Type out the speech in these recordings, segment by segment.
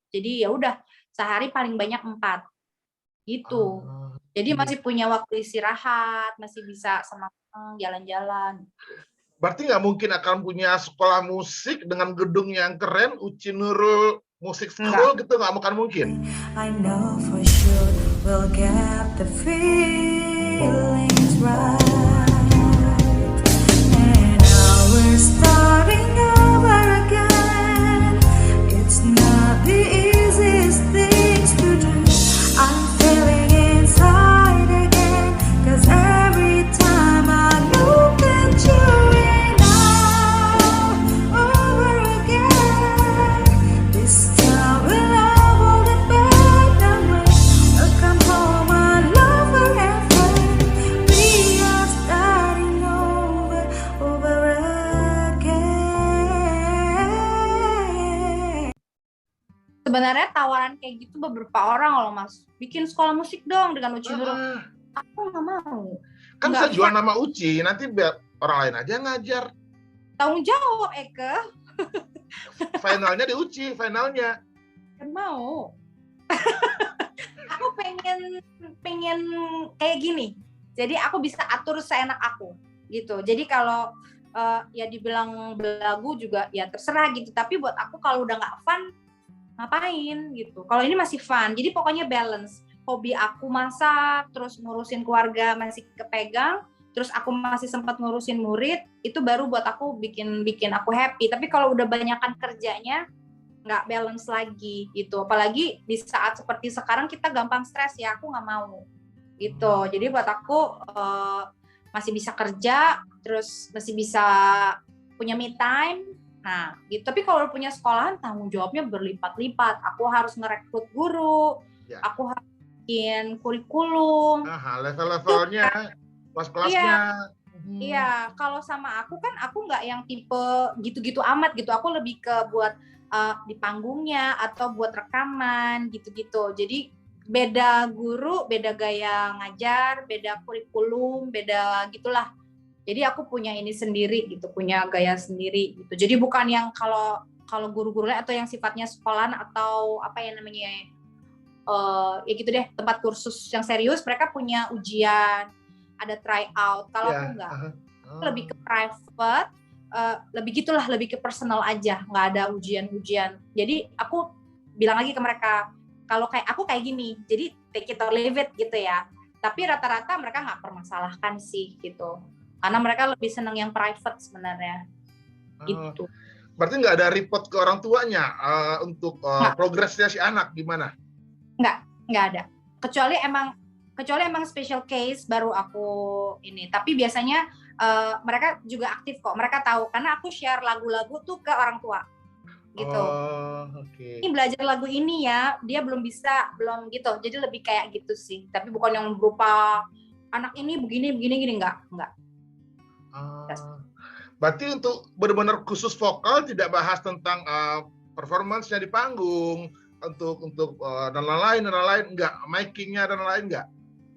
Jadi ya udah sehari paling banyak 4 gitu. Jadi Ini masih punya waktu istirahat, masih bisa sama jalan-jalan. berarti nggak mungkin akan punya sekolah musik dengan gedung yang keren, Uci Nurul Music Enggak. School gitu, nggak akan mungkin. I know for sure we'll get the feelings right. And now we're starting over again. It's not the easiest things to do. I'm feeling inside again. 'Cause every time I look at you and I'm over again. This time we'll all get back that way. Welcome home, my love forever. We are starting over again. Sebenarnya tawaran kayak gitu beberapa orang loh Mas. Bikin sekolah musik dong dengan Uci Nurul. Aku nggak mau. Kan Nggak bisa jual nama Uci, nanti biar orang lain aja ngajar. tanggung jawab Eke. Finalnya di Uci, finalnya. Kan mau. Aku pengen kayak gini. Jadi aku bisa atur seenak aku gitu. Jadi kalau ya dibilang belagu juga ya terserah gitu. Tapi buat aku kalau udah nggak fun ngapain gitu. Kalau ini masih fun. Jadi pokoknya balance. Hobi aku masak, terus ngurusin keluarga masih kepegang, terus aku masih sempat ngurusin murid, itu baru buat aku bikin aku happy. Tapi kalau udah banyakan kerjanya nggak balance lagi gitu. Apalagi di saat seperti sekarang kita gampang stres ya, aku nggak mau gitu. Jadi buat aku masih bisa kerja, terus masih bisa punya me time. Nah, gitu. Tapi kalau punya sekolahan tanggung jawabnya berlipat-lipat. Aku harus ngerekrut guru, Ya. aku harus bikin kurikulum. Level-levelnya, kelas-kelasnya. Iya, kalau sama aku kan aku nggak yang tipe gitu-gitu amat gitu. Aku lebih ke buat di panggungnya atau buat rekaman gitu-gitu. Jadi beda guru, beda gaya ngajar, beda kurikulum, beda gitulah. Jadi aku punya ini sendiri gitu, punya gaya sendiri gitu. Jadi bukan yang kalau guru-guru atau yang sifatnya sekolahan atau apa ya namanya ya gitu deh, tempat kursus yang serius mereka punya ujian, ada try out. Kalau aku enggak. Lebih ke private, lebih gitulah, lebih ke personal aja, nggak ada ujian-ujian. Jadi aku bilang lagi ke mereka, kalau kayak aku kayak gini, jadi take it or leave it gitu ya. Tapi rata-rata mereka nggak permasalahkan sih gitu. Karena mereka lebih senang yang private sebenarnya. Gitu. Berarti nggak ada report ke orang tuanya untuk progresnya si anak gimana? Nggak ada. Kecuali emang special case baru aku ini. Tapi biasanya mereka juga aktif kok. Mereka tahu karena aku share lagu-lagu tuh ke orang tua. Gitu. Okay. Ini belajar lagu ini ya, dia belum gitu. Jadi lebih kayak gitu sih. Tapi bukan yang berupa anak ini begini enggak. Berarti untuk benar-benar khusus vokal tidak bahas tentang performance-nya di panggung untuk dan lain-lain enggak, mic-nya dan lain enggak?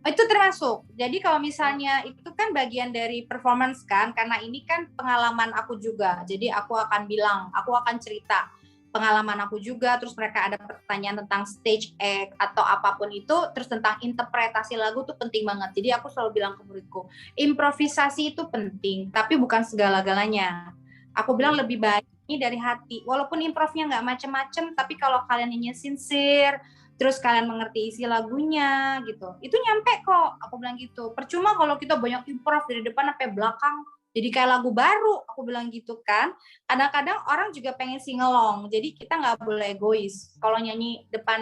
Itu termasuk. Jadi kalau misalnya itu kan bagian dari performance kan, karena ini kan pengalaman aku juga. Jadi aku akan cerita pengalaman aku juga, terus mereka ada pertanyaan tentang stage act atau apapun itu, terus tentang interpretasi lagu tuh penting banget. Jadi aku selalu bilang ke muridku, improvisasi itu penting, tapi bukan segala-galanya. Aku bilang lebih baik ini dari hati. Walaupun improvnya nggak macem-macem, tapi kalau kalian ini sincere, terus kalian mengerti isi lagunya gitu, itu nyampe kok. Aku bilang gitu. Percuma kalau kita banyak improv dari depan sampai belakang, jadi kayak lagu baru, aku bilang gitu kan. Kadang-kadang orang juga pengen singelong, jadi kita nggak boleh egois. Kalau nyanyi depan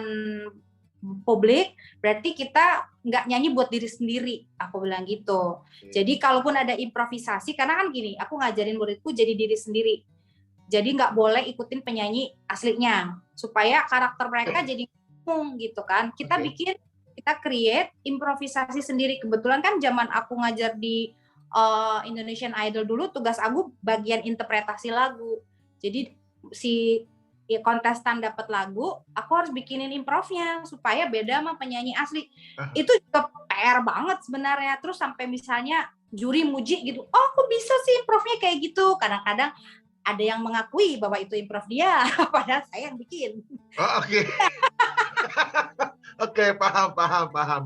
publik, berarti kita nggak nyanyi buat diri sendiri, aku bilang gitu. Jadi kalaupun ada improvisasi, karena kan gini, aku ngajarin muridku jadi diri sendiri. Jadi nggak boleh ikutin penyanyi aslinya, supaya karakter mereka jadi gitu kan. Kita create improvisasi sendiri. Kebetulan kan zaman aku ngajar di Indonesian Idol dulu, tugas aku bagian interpretasi lagu. Jadi si kontestan dapat lagu, aku harus bikinin improvnya supaya beda sama penyanyi asli. Itu juga PR banget sebenarnya. Terus sampai misalnya juri muji gitu, oh kok bisa sih improvnya kayak gitu. Kadang-kadang ada yang mengakui bahwa itu improv dia, padahal saya yang bikin. Oh, oke. Oke, paham.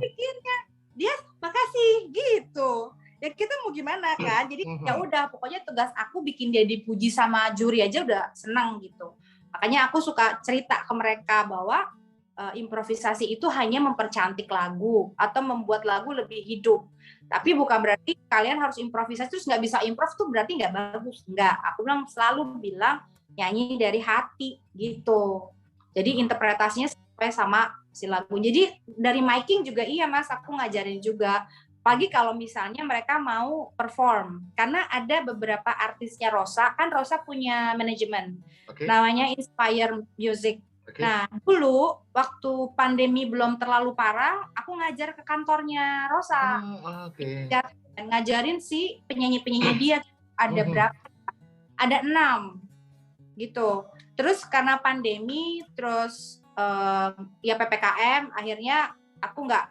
Dia makasih gitu. Ya kita mau gimana kan? Jadi ya udah, pokoknya tugas aku bikin dia dipuji sama juri aja udah senang gitu. Makanya aku suka cerita ke mereka bahwa improvisasi itu hanya mempercantik lagu atau membuat lagu lebih hidup. Tapi bukan berarti kalian harus improvisasi terus nggak bisa improv tuh berarti nggak bagus. Nggak. Aku selalu bilang nyanyi dari hati gitu. Jadi interpretasinya sampai sama si lagu. Jadi dari miking juga iya Mas, aku ngajarin juga. Pagi kalau misalnya mereka mau perform, karena ada beberapa artisnya Rosa, kan Rosa punya manajemen, namanya Inspire Music. Nah, dulu waktu pandemi belum terlalu parah, aku ngajar ke kantornya Rosa. Ngajarin si penyanyi-penyanyi dia, ada berapa? Ada 6 gitu. Terus karena pandemi, terus ya PPKM, akhirnya aku nggak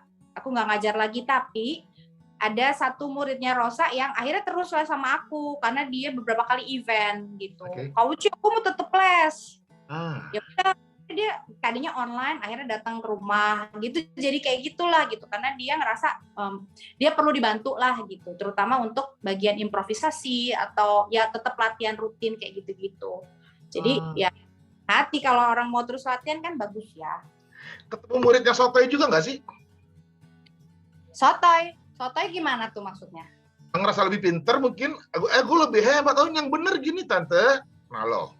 ngajar lagi, tapi ada satu muridnya Rosa yang akhirnya terus les sama aku karena dia beberapa kali event gitu. Kau Uci, aku mau tetep les. Ya udah, dia tadinya online, akhirnya datang ke rumah gitu. Jadi kayak gitulah gitu, karena dia ngerasa dia perlu dibantu lah gitu, terutama untuk bagian improvisasi atau ya tetap latihan rutin kayak gitu-gitu. Jadi ya hati kalau orang mau terus latihan kan bagus ya. Ketemu muridnya Sotoy juga nggak sih? Sotoy gimana tuh maksudnya? Ngerasa lebih pinter mungkin, gue lebih hebat, yang bener gini Tante. Nah lo.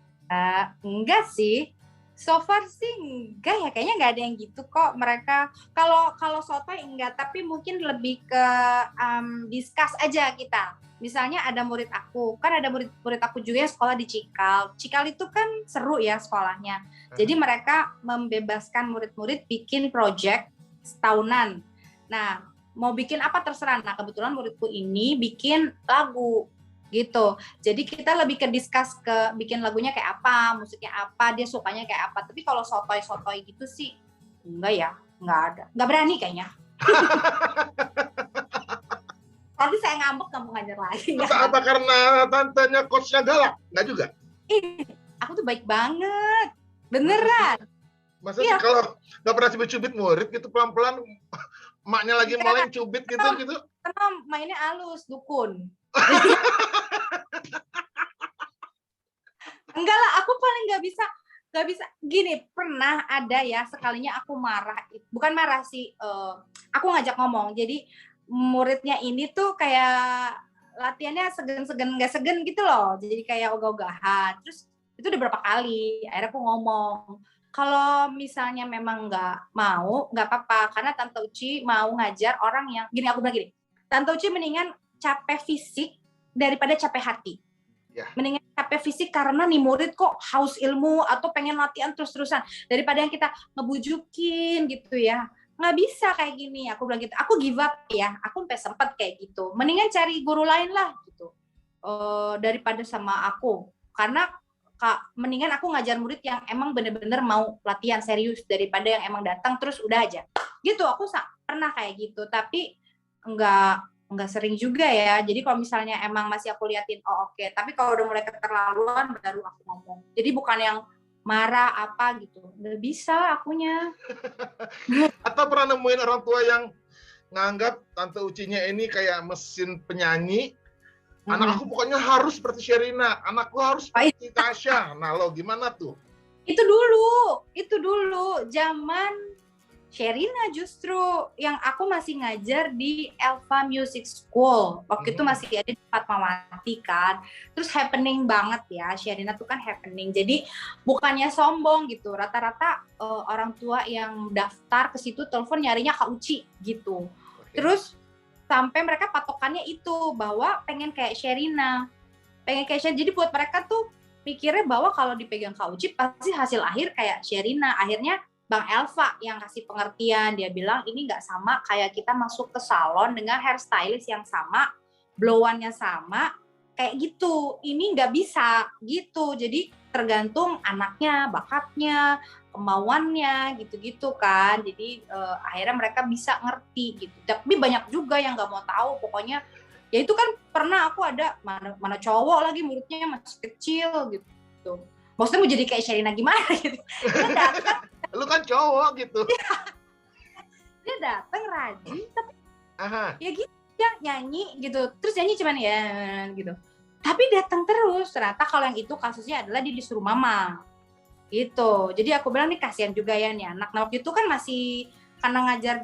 Enggak sih. So far sih enggak ya, kayaknya nggak ada yang gitu kok mereka. Kalau Sotoy enggak, tapi mungkin lebih ke discuss aja kita. Misalnya ada murid aku, kan ada murid aku juga yang sekolah di Cikal. Cikal itu kan seru ya sekolahnya. Jadi mereka membebaskan murid-murid bikin project setahunan. Nah, mau bikin apa terserah. Nah, kebetulan muridku ini bikin lagu gitu. Jadi kita lebih ke discuss ke bikin lagunya kayak apa, musiknya apa, dia sukanya kayak apa. Tapi kalau sotoy gitu sih enggak ya, enggak ada. Enggak berani kayaknya. Tadi saya ngambek nggak mau ngajar lagi. Apa karena tantenya coachnya galak? Enggak juga? Aku tuh baik banget. Beneran. Masa sih kalau nggak pernah cubit-cubit murid gitu pelan-pelan, emaknya lagi mulai cubit gitu? Karena mainnya halus, dukun. Enggak lah, aku paling nggak bisa gini. Pernah ada ya sekalinya aku marah, bukan marah sih, aku ngajak ngomong. Jadi muridnya ini tuh kayak latihannya nggak segen gitu loh, jadi kayak ogah-ogahan. Terus itu udah berapa kali, akhirnya aku ngomong, kalau misalnya memang nggak mau, nggak apa-apa, karena Tante Uci mau ngajar orang yang gini. Aku bilang gini, Tante Uci mendingan capek fisik daripada capek hati. Mendingan capek fisik karena nih murid kok haus ilmu atau pengen latihan terus-terusan, daripada yang kita ngebujukin gitu ya. Nggak bisa kayak gini, aku bilang gitu. Aku give up ya, aku sampai sempet kayak gitu. Mendingan cari guru lain lah gitu, daripada sama aku. Karena mendingan aku ngajar murid yang emang bener-bener mau latihan serius daripada yang emang datang terus udah aja gitu. Aku pernah kayak gitu, tapi enggak sering juga ya. Jadi kalau misalnya emang masih aku liatin, oke. Tapi kalau udah mulai keterlaluan baru aku ngomong. Jadi bukan yang marah apa gitu, udah bisa akunya. Atau pernah nemuin orang tua yang nganggap Tante Ucinya ini kayak mesin penyanyi, anak aku pokoknya harus seperti Sherina, anakku harus seperti Tasya. Nah lo gimana tuh? Itu dulu zaman Sherina justru, yang aku masih ngajar di Elva Music School. Waktu itu masih ada di Fatmawati kan. Terus happening banget ya, Sherina tuh kan happening. Jadi bukannya sombong gitu, rata-rata orang tua yang daftar ke situ telepon nyarinya Kak Uci gitu. Terus sampai mereka patokannya itu bahwa pengen kayak Sherina. Jadi buat mereka tuh mikirnya bahwa kalau dipegang Kak Uci pasti hasil akhir kayak Sherina. Akhirnya Bang Elva yang kasih pengertian, dia bilang ini nggak sama kayak kita masuk ke salon dengan hairstylist yang sama, blow-annya sama, kayak gitu. Ini nggak bisa gitu. Jadi tergantung anaknya, bakatnya, kemauannya, gitu-gitu kan. Jadi akhirnya mereka bisa ngerti gitu. Tapi banyak juga yang nggak mau tahu. Pokoknya Ya itu kan pernah aku ada mana cowok lagi muridnya masih kecil gitu. Maksudnya mau jadi kayak Sherina gimana gitu. Dia datang, Lu kan cowok gitu. dia datang rajin tapi Aha. ya gitu ya nyanyi gitu. Terus nyanyi cuman ya gitu. Tapi datang terus. Ternyata kalau yang itu kasusnya adalah dia disuruh mama. Gitu. Jadi aku bilang nih kasihan juga ya nih anak. Nah waktu itu kan masih karena ngajar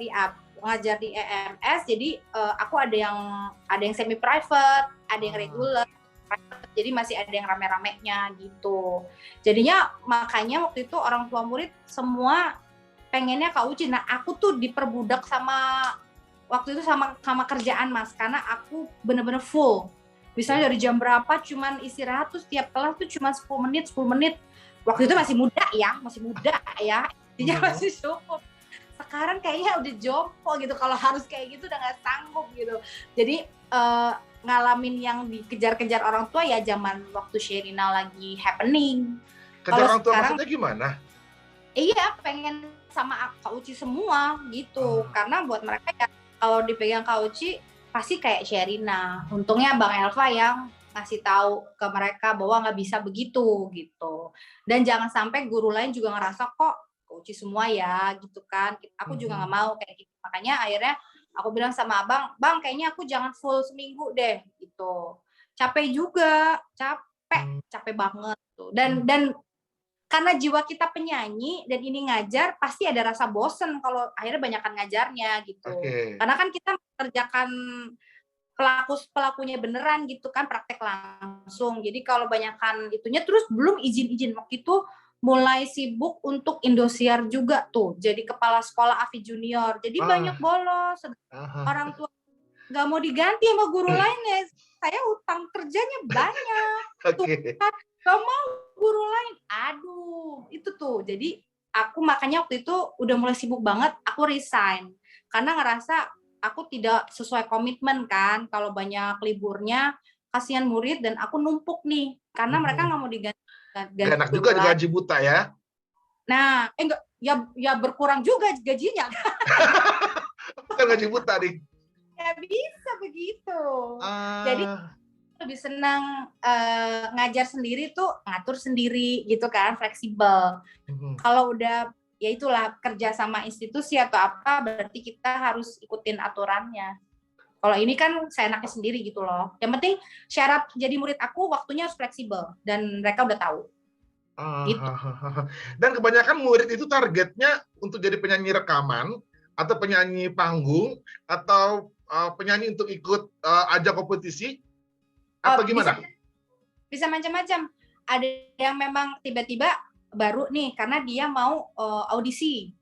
di EMS, jadi aku ada yang semi private, ada yang regular, jadi masih ada yang rame-ramenya gitu. Jadinya makanya waktu itu orang tua murid semua pengennya Kak Uci. Nah aku tuh diperbudak sama waktu itu sama kerjaan Mas, karena aku bener-bener full. Misalnya dari jam berapa cuman istirahat tuh setiap kelas tuh cuma 10 menit. Waktu itu masih muda ya, jadi masih cukup. Sekarang kayaknya udah jompo gitu, kalau harus kayak gitu udah nggak sanggup gitu. Jadi ngalamin yang dikejar-kejar orang tua ya zaman waktu Sherina lagi happening. Kejar orang tua sekarang, maksudnya gimana? Iya, pengen sama Kak Uci semua gitu. Karena buat mereka ya kalau dipegang Kak Uci pasti kayak Sherina. Untungnya Bang Elva yang ngasih tahu ke mereka bahwa nggak bisa begitu gitu. Dan jangan sampai guru lain juga ngerasa kok Uci semua ya gitu kan. Aku juga nggak mau kayak gitu. Makanya akhirnya aku bilang sama abang, bang kayaknya aku jangan full seminggu deh gitu. Capek juga, capek banget tuh. Dan karena jiwa kita penyanyi dan ini ngajar pasti ada rasa bosen kalau akhirnya banyakan ngajarnya gitu. Karena kan kita mengerjakan pelakunya beneran gitu kan, praktek langsung. Jadi kalau banyakan itunya terus belum izin waktu itu mulai sibuk untuk Indosiar juga tuh, jadi kepala sekolah AFI Junior. Jadi banyak bolos, orang tua nggak mau diganti sama guru lainnya. Saya utang kerjanya banyak, nggak mau guru lain. Aduh, itu tuh. Jadi aku makanya waktu itu udah mulai sibuk banget, aku resign karena ngerasa aku tidak sesuai komitmen kan. Kalau banyak liburnya, kasihan murid dan aku numpuk nih karena mereka nggak mau diganti. Gak enak juga digaji buta ya. Nah, enggak ya berkurang juga gajinya. Bukan gaji buta nih. Ya bisa begitu. Jadi lebih senang ngajar sendiri tuh ngatur sendiri gitu kan, fleksibel. Kalau udah ya itulah kerja sama institusi atau apa berarti kita harus ikutin aturannya. Kalau ini kan saya enaknya sendiri gitu loh. Yang penting syarat jadi murid aku waktunya harus fleksibel dan mereka udah tahu. Gitu. Dan kebanyakan murid itu targetnya untuk jadi penyanyi rekaman atau penyanyi panggung atau penyanyi untuk ikut ajang kompetisi atau gimana? Bisa macam-macam. Ada yang memang tiba-tiba baru nih karena dia mau audisi.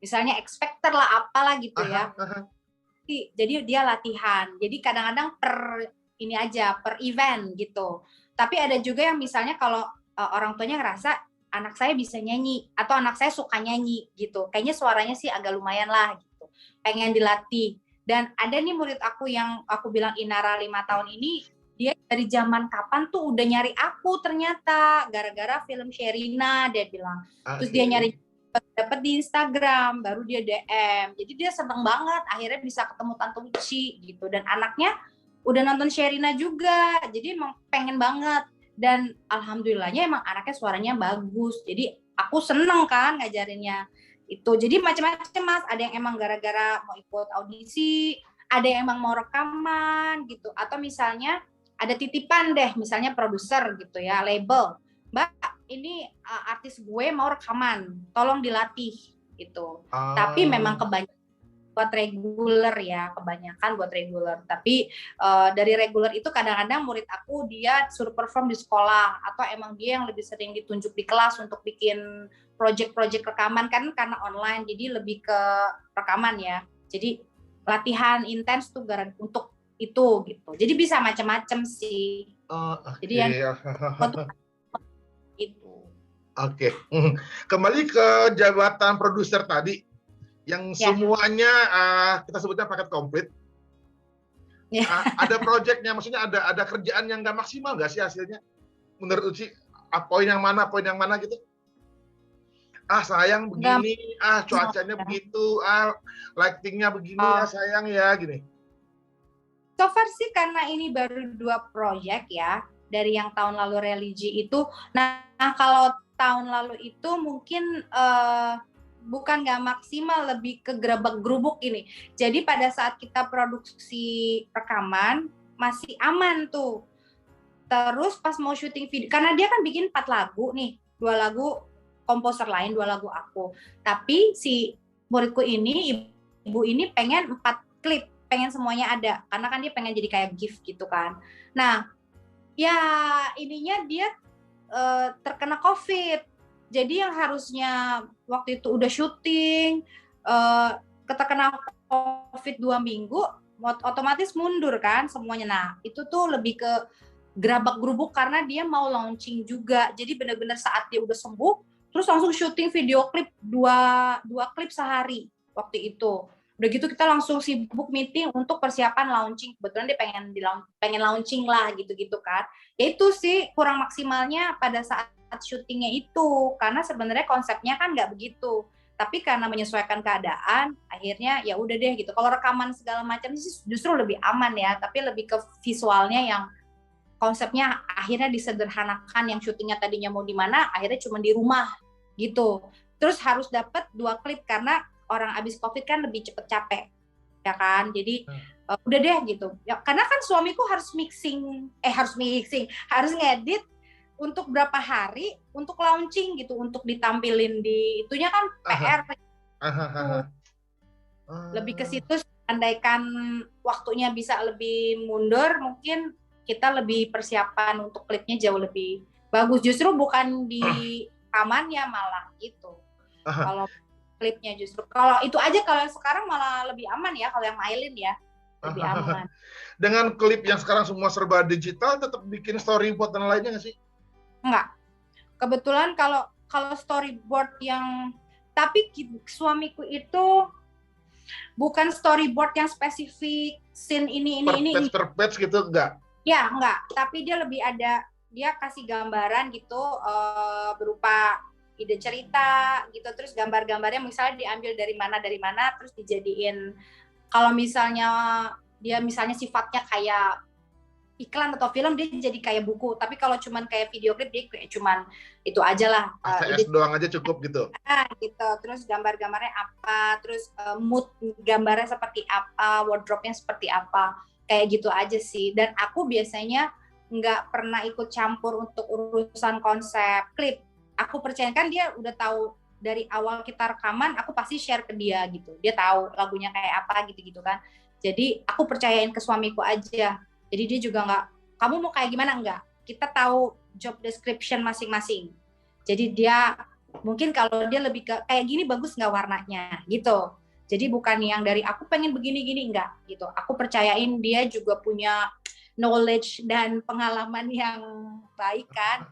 Misalnya X Factor lah apalah gitu ya. Jadi dia latihan. Jadi kadang-kadang per event gitu. Tapi ada juga yang misalnya kalau orang tuanya ngerasa anak saya bisa nyanyi atau anak saya suka nyanyi gitu. Kayaknya suaranya sih agak lumayan lah gitu. Pengen dilatih. Dan ada nih murid aku yang aku bilang Inara 5 tahun ini, dia dari zaman kapan tuh udah nyari aku ternyata gara-gara film Sherina dia bilang. Terus dia nyari dapat di Instagram, baru dia DM. Jadi dia seneng banget akhirnya bisa ketemu Tante Uci gitu. Dan anaknya udah nonton Sherina juga. Jadi emang pengen banget. Dan alhamdulillahnya emang anaknya suaranya bagus. Jadi aku seneng kan ngajarinnya itu. Jadi macam-macam Mas. Ada yang emang gara-gara mau ikut audisi, ada yang emang mau rekaman gitu. Atau misalnya ada titipan deh, misalnya produser gitu ya, label. Mbak, ini artis gue mau rekaman, tolong dilatih gitu. Tapi memang kebanyakan buat reguler ya, kebanyakan buat reguler. Tapi dari reguler itu kadang-kadang murid aku dia suruh perform di sekolah atau emang dia yang lebih sering ditunjuk di kelas untuk bikin project-project rekaman kan karena online, jadi lebih ke rekaman ya. Jadi latihan intens tuh untuk itu gitu. Jadi bisa macam-macam sih. Jadi yang itu. Oke. Kembali ke jabatan produser tadi yang semuanya kita sebutnya paket komplit. Ada proyeknya, maksudnya ada kerjaan yang nggak maksimal nggak sih hasilnya? Menurut Uci, poin yang mana gitu? Sayang begini, cuacanya begitu, lightingnya begini, sayang ya gini. So far sih karena ini baru 2 proyek ya, dari yang tahun lalu religi itu. Nah kalau tahun lalu itu mungkin bukan nggak maksimal, lebih ke gerabak-gerubuk ini. Jadi pada saat kita produksi rekaman, masih aman tuh. Terus pas mau syuting video, karena dia kan bikin 4 lagu nih, 2 lagu komposer lain, 2 lagu aku. Tapi si muridku ini, ibu ini pengen 4 klip, pengen semuanya ada, karena kan dia pengen jadi kayak gift gitu kan. Nah, ya ininya dia terkena COVID. Jadi yang harusnya waktu itu udah syuting, terkena COVID 2 minggu, otomatis mundur kan semuanya. Nah, itu tuh lebih ke gerabak-gerubuk karena dia mau launching juga. Jadi benar-benar saat dia udah sembuh, terus langsung syuting video klip 2 klip sehari waktu itu. Udah gitu kita langsung sibuk meeting untuk persiapan launching. Kebetulan dia pengen launching lah gitu-gitu kan. Ya itu sih kurang maksimalnya pada saat syutingnya itu, karena sebenarnya konsepnya kan nggak begitu. Tapi karena menyesuaikan keadaan, akhirnya ya udah deh gitu. Kalau rekaman segala macam sih justru lebih aman ya, tapi lebih ke visualnya yang konsepnya akhirnya disederhanakan, yang syutingnya tadinya mau di mana, akhirnya cuma di rumah gitu. Terus harus dapat 2 klip karena orang abis COVID kan lebih cepet capek, ya kan? Jadi udah deh gitu. Ya, karena kan suamiku harus harus ngedit untuk berapa hari untuk launching gitu, untuk ditampilin di itunya kan PR. Lebih ke situ, andaikan waktunya bisa lebih mundur, mungkin kita lebih persiapan untuk klipnya jauh lebih bagus. Justru bukan di rekamannya malah gitu. Kalau klipnya justru, kalau itu aja, kalau yang sekarang malah lebih aman ya, kalau yang Mailin ya lebih aman. Dengan klip yang sekarang semua serba digital, tetap bikin storyboard dan lainnya nggak sih? Enggak. Kebetulan kalau storyboard yang, tapi suamiku itu bukan storyboard yang spesifik scene ini. Per page gitu enggak? Ya, enggak. Tapi dia lebih ada, dia kasih gambaran gitu, berupa ide cerita gitu, terus gambar-gambarnya misalnya diambil dari mana, terus dijadiin, kalau misalnya dia misalnya sifatnya kayak iklan atau film, dia jadi kayak buku. Tapi kalau cuman kayak video klip, dia kayak cuman itu aja lah. ACS doang aja cukup gitu. Gitu. Terus gambar-gambarnya apa, terus mood gambarnya seperti apa, wardrobe-nya seperti apa, kayak gitu aja sih. Dan aku biasanya nggak pernah ikut campur untuk urusan konsep klip. Aku percaya kan dia udah tahu dari awal kita rekaman, aku pasti share ke dia gitu. Dia tahu lagunya kayak apa gitu-gitu kan. Jadi aku percayain ke suamiku aja. Jadi dia juga nggak, kamu mau kayak gimana, enggak. Kita tahu job description masing-masing. Jadi dia mungkin kalau dia lebih ke kayak gini bagus nggak warnanya gitu. Jadi bukan yang dari aku pengen begini-gini, enggak gitu. Aku percayain dia juga punya knowledge dan pengalaman yang baik kan.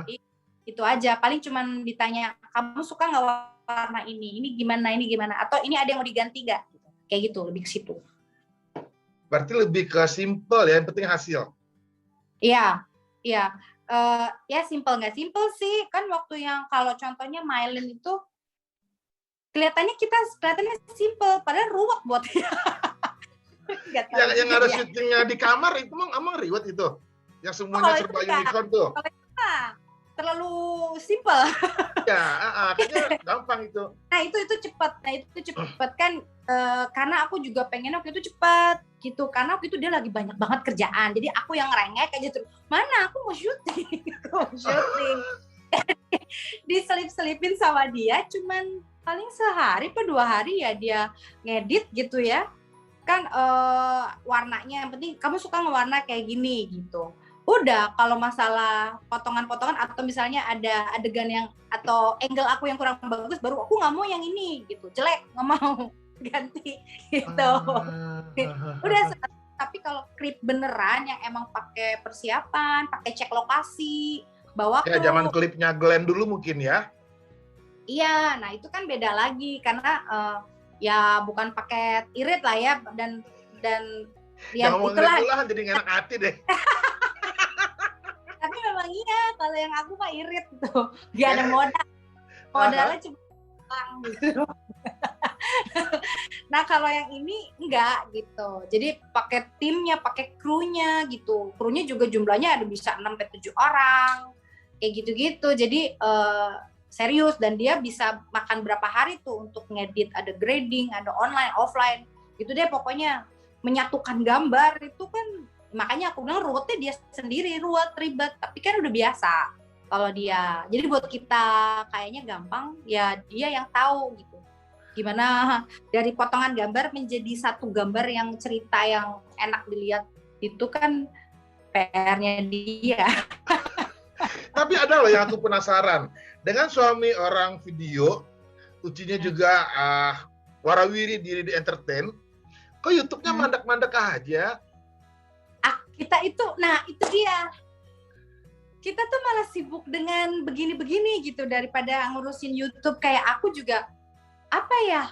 Jadi, itu aja. Paling cuman ditanya, kamu suka nggak warna ini gimana, atau ini ada yang mau diganti nggak? Kayak gitu, lebih ke situ. Berarti lebih ke simple ya, yang penting hasil. Iya. Ya simple nggak simple sih, kan waktu yang kalau contohnya Mailin itu kelihatannya simple, padahal ruwet buat dia. yang ada syutingnya di kamar itu emang riwet itu, yang semuanya serba unicorn tuh. Terlalu simple. Ya, kayaknya gampang itu. Nah itu cepat kan, karena aku juga pengen waktu itu cepat gitu, karena waktu itu dia lagi banyak banget kerjaan, jadi aku yang ngerengek aja terus, mana aku mau syuting. Diselip-selipin sama dia, cuman paling sehari atau 2 hari ya dia ngedit gitu ya kan, warnanya yang penting kamu suka ngewarna kayak gini gitu. Udah, kalau masalah potongan-potongan atau misalnya ada adegan yang atau angle aku yang kurang bagus, baru aku nggak mau yang ini gitu, jelek, nggak mau, ganti gitu. Udah. Tapi kalau klip beneran yang emang pakai persiapan, pakai cek lokasi, bawa ya zaman klipnya Glenn dulu mungkin ya. Iya, nah itu kan beda lagi karena ya bukan paket irit lah ya, dan ya itulah jadi nggak enak hati deh. Tapi memang iya, kalau yang aku mah irit tuh, gak ada modalnya cuma gitu. Nah kalau yang ini enggak gitu. Jadi pakai timnya, pakai krunya gitu. Krunya juga jumlahnya ada bisa 6-7 orang. Kayak gitu-gitu. Jadi serius, dan dia bisa makan berapa hari tuh untuk ngedit, ada grading, ada online, offline. Gitu deh pokoknya. Menyatukan gambar itu kan, makanya aku bilang ruwetnya dia sendiri, ribet. Tapi kan udah biasa kalau dia. Jadi buat kita kayaknya gampang, ya dia yang tahu gitu. Gimana dari potongan gambar menjadi satu gambar yang cerita yang enak dilihat, itu kan PR-nya dia. Tapi ada loh yang aku penasaran. Dengan suami orang video, Ucinya juga warawiri diri di entertain, kok YouTube-nya mandek-mandek aja? Kita itu, nah itu dia. Kita tuh malah sibuk dengan begini-begini gitu, daripada ngurusin YouTube. Kayak aku juga apa ya,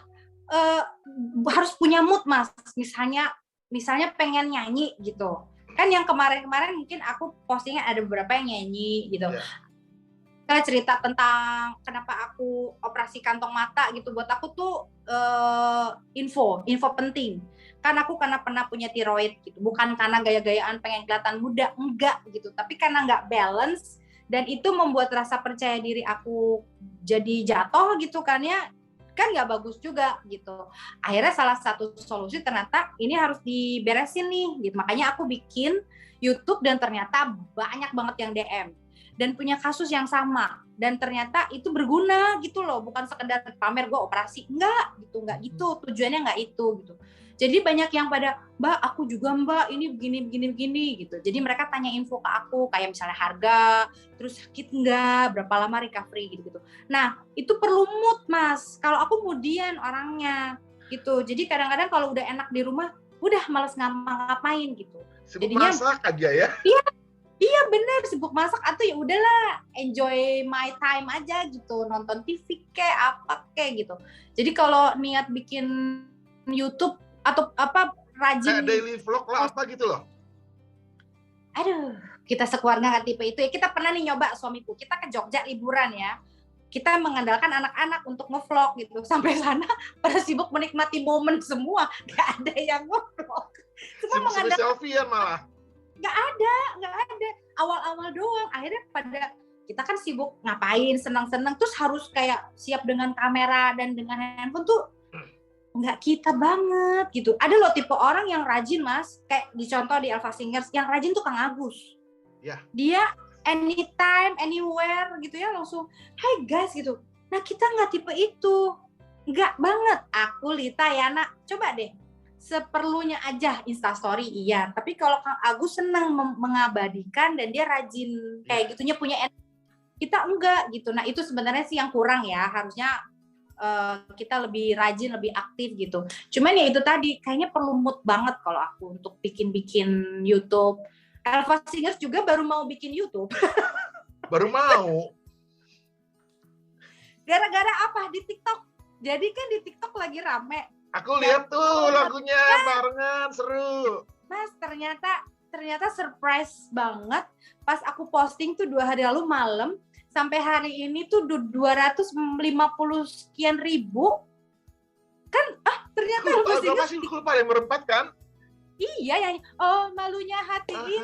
harus punya mood Mas, misalnya pengen nyanyi gitu kan. Yang kemarin mungkin aku postingnya ada beberapa yang nyanyi gitu, kita cerita tentang kenapa aku operasi kantong mata gitu. Buat aku tuh info penting kan. Aku karena pernah punya tiroid gitu, bukan karena gaya-gayaan pengen kelihatan muda, enggak gitu, tapi karena nggak balance, dan itu membuat rasa percaya diri aku jadi jatuh gitu kan ya, kan nggak bagus juga gitu. Akhirnya salah satu solusi ternyata ini harus diberesin nih gitu. Makanya aku bikin YouTube, dan ternyata banyak banget yang DM dan punya kasus yang sama, dan ternyata itu berguna gitu loh, bukan sekedar pamer gue operasi, enggak gitu, tujuannya nggak itu gitu. Jadi banyak yang pada, Mbak aku juga Mbak ini begini gitu. Jadi mereka tanya info ke aku kayak misalnya harga, terus sakit enggak, berapa lama recovery gitu. Nah itu perlu mood Mas, kalau aku moodian orangnya gitu. Jadi kadang-kadang kalau udah enak di rumah, udah males ngapain gitu. Sibuk jadinya masak aja ya? Iya bener, sibuk masak, atau ya udahlah enjoy my time aja gitu, nonton TV kayak apa kayak gitu. Jadi kalau niat bikin YouTube atau apa rajin kayak daily vlog lah apa gitu loh. Aduh, kita sekeluarga nggak tipe itu ya. Kita pernah nih nyoba, suamiku, kita ke Jogja liburan ya. Kita mengandalkan anak-anak untuk ngevlog gitu. Sampai sana pada sibuk menikmati momen semua, nggak ada yang ngevlog. Semua mengandalkan selfie ya malah. Nggak ada. Awal-awal doang. Akhirnya pada kita kan sibuk ngapain, senang-senang, terus harus kayak siap dengan kamera dan dengan handphone tuh nggak kita banget gitu. Ada loh tipe orang yang rajin Mas, kayak dicontoh di Elva Singers, yang rajin tuh Kang Agus. Ya. Dia anytime, anywhere gitu ya, langsung hai guys gitu. Nah kita nggak tipe itu, nggak banget. Aku Lita Yana, coba deh seperlunya aja Instastory iya, tapi kalau Kang Agus senang mengabadikan dan dia rajin kayak gitunya, punya kita enggak gitu. Nah itu sebenarnya sih yang kurang ya, harusnya kita lebih rajin, lebih aktif gitu. Cuman ya itu tadi, kayaknya perlu mood banget kalau aku untuk bikin YouTube. Elva Singers juga baru mau bikin YouTube. Baru mau. Gara-gara apa? Di TikTok. Jadi kan di TikTok lagi rame. Aku lihat tuh lagunya barengan, seru. Mas, ternyata surprise banget. Pas aku posting tuh 2 hari lalu malam, sampai hari ini tuh 250 sekian ribu. Kan ternyata Elva Singers. Aku lupa yang berempat kan? Iya, yang oh malunya hati ini.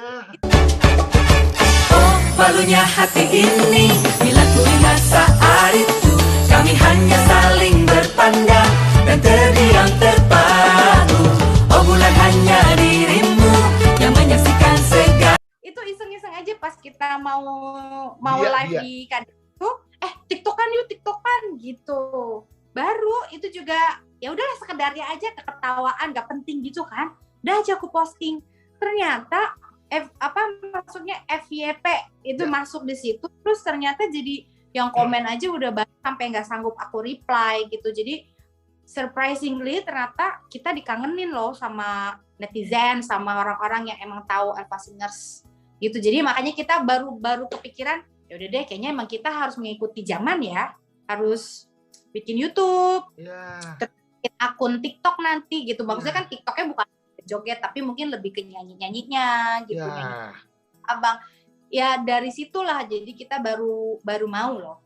Oh malunya hati ini, bila ku ingat saat itu kami hanya saling berpandang dan terdiam terpaku. Oh bulan hanya dirimu yang menyaksikan segala. Itu iseng-iseng aja pas kita mau live di kadang tuh, TikTokan gitu. Baru itu juga ya udahlah sekedarnya aja, keketawaan, nggak penting gitu kan. Udah aja aku posting. Ternyata maksudnya FYP itu masuk di situ, terus ternyata jadi yang komen aja udah banyak sampai nggak sanggup aku reply gitu. Jadi surprisingly ternyata kita dikangenin loh sama netizen, sama orang-orang yang emang tahu Elva Singers gitu. Jadi makanya kita baru kepikiran, ya udah deh kayaknya emang kita harus mengikuti zaman ya, harus bikin YouTube, bikin akun TikTok nanti gitu. Maksudnya kan TikToknya bukan joget tapi mungkin lebih ke nyanyinya gitu. Abang ya dari situlah jadi kita baru mau loh.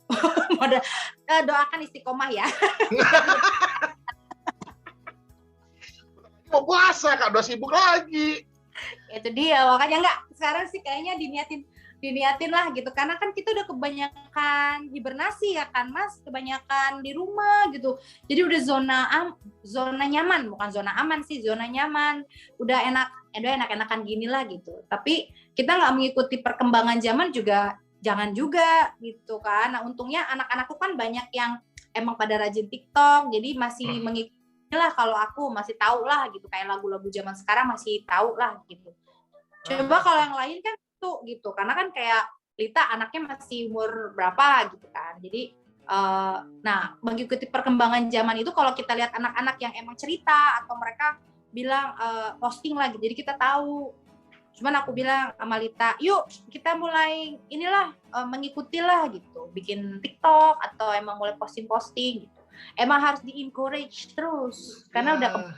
Doakan istiqomah ya. puasa, Kak, udah sibuk lagi. Itu dia, makanya enggak, sekarang sih kayaknya diniatin lah gitu, karena kan kita udah kebanyakan hibernasi ya kan Mas, kebanyakan di rumah gitu, jadi udah zona nyaman, bukan zona aman sih, zona nyaman, udah enak-enakan gini lah gitu, tapi kita nggak mengikuti perkembangan zaman juga, jangan juga gitu kan. Nah untungnya anak-anakku kan banyak yang emang pada rajin TikTok, jadi masih mengikuti lah, kalau aku masih tahu lah gitu, kayak lagu-lagu zaman sekarang masih tahu lah gitu. Coba kalau yang lain kan gitu, karena kan kayak Lita anaknya masih umur berapa gitu kan, jadi nah mengikuti perkembangan zaman itu, kalau kita lihat anak-anak yang emang cerita atau mereka bilang posting lagi, jadi kita tahu. Cuman aku bilang sama Lita, yuk kita mulai inilah mengikuti lah gitu, bikin TikTok atau emang mulai posting gitu, emang harus di-encourage terus, karena udah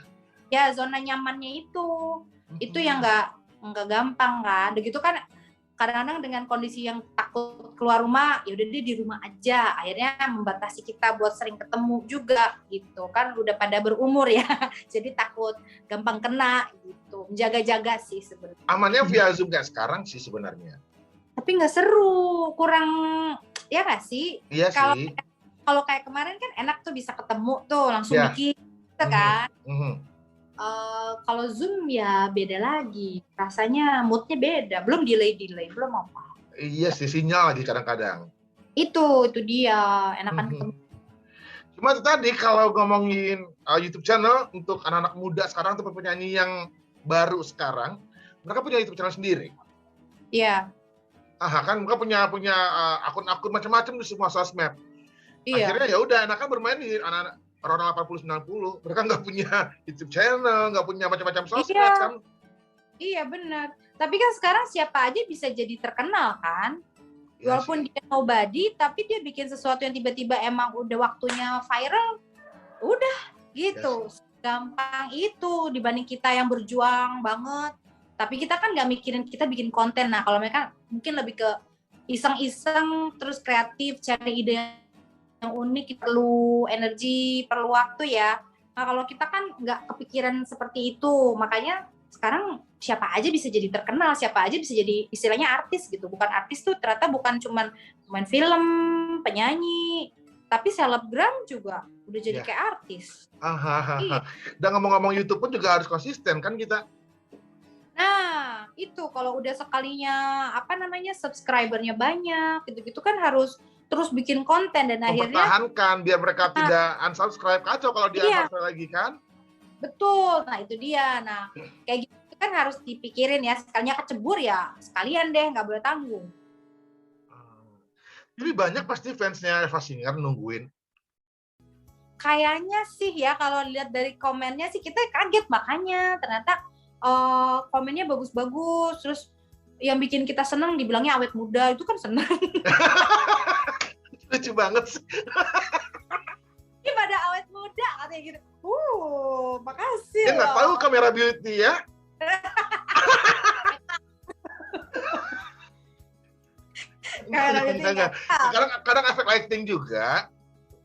ya zona nyamannya itu yang nggak gampang kan, begitu kan. Kadang-kadang dengan kondisi yang takut keluar rumah, ya udah dia di rumah aja, akhirnya membatasi kita buat sering ketemu juga gitu kan, udah pada berumur ya, jadi takut gampang kena gitu, menjaga-jaga sih sebenarnya. Amannya via Zoom kayak sekarang sih sebenarnya. Tapi nggak seru, kurang, ya nggak sih? Iya sih. Kalau kayak kemarin kan enak tuh, bisa ketemu tuh langsung bikin gitu kan. Kalau Zoom ya beda lagi, rasanya moodnya beda, belum delay, belum apa. Iya sih, sinyal lagi kadang-kadang. Itu dia, enakan ketemu. Cuma itu tadi, kalau ngomongin YouTube channel untuk anak-anak muda sekarang, atau penyanyi yang baru sekarang, mereka punya YouTube channel sendiri. Iya. Kan mereka punya akun-akun macam-macam di semua sosmed. Iya. Akhirnya ya udah, anak kan bermain di anak orang 80-90, mereka nggak punya YouTube channel, nggak punya macam-macam sosmed kan. Iya benar. Tapi kan sekarang siapa aja bisa jadi terkenal kan. Ya, walaupun dia nobody, tapi dia bikin sesuatu yang tiba-tiba emang udah waktunya viral, udah gitu. Ya, gampang itu dibanding kita yang berjuang banget. Tapi kita kan nggak mikirin, kita bikin konten. Nah kalau mereka mungkin lebih ke iseng-iseng, terus kreatif, cari ide yang unik, perlu energi, perlu waktu ya. Nah kalau kita kan nggak kepikiran seperti itu, makanya sekarang siapa aja bisa jadi terkenal, siapa aja bisa jadi istilahnya artis gitu. Bukan artis tuh ternyata bukan cuman main film, penyanyi, tapi selebgram juga udah jadi kayak artis. Dan ngomong-ngomong YouTube pun juga harus konsisten kan kita. Nah itu kalau udah sekalinya subscribernya banyak, gitu-gitu kan harus terus bikin konten, dan akhirnya mempertahankan biar mereka tidak unsubscribe, kacau kalau dia unsubscribe lagi kan. Betul, nah itu dia. Nah kayak gitu kan harus dipikirin ya, sekalinya kecebur ya sekalian deh, nggak boleh tanggung. Jadi banyak pasti fansnya Eva Singer nungguin. Kayaknya sih ya, kalau lihat dari komennya sih kita kaget, makanya ternyata komennya bagus-bagus, terus yang bikin kita seneng dibilangnya awet muda, itu kan seneng. Lucu banget sih. Ini pada awet muda katanya gitu. Makasih. Dia nggak tahu kamera beauty ya. Kadang efek lighting juga.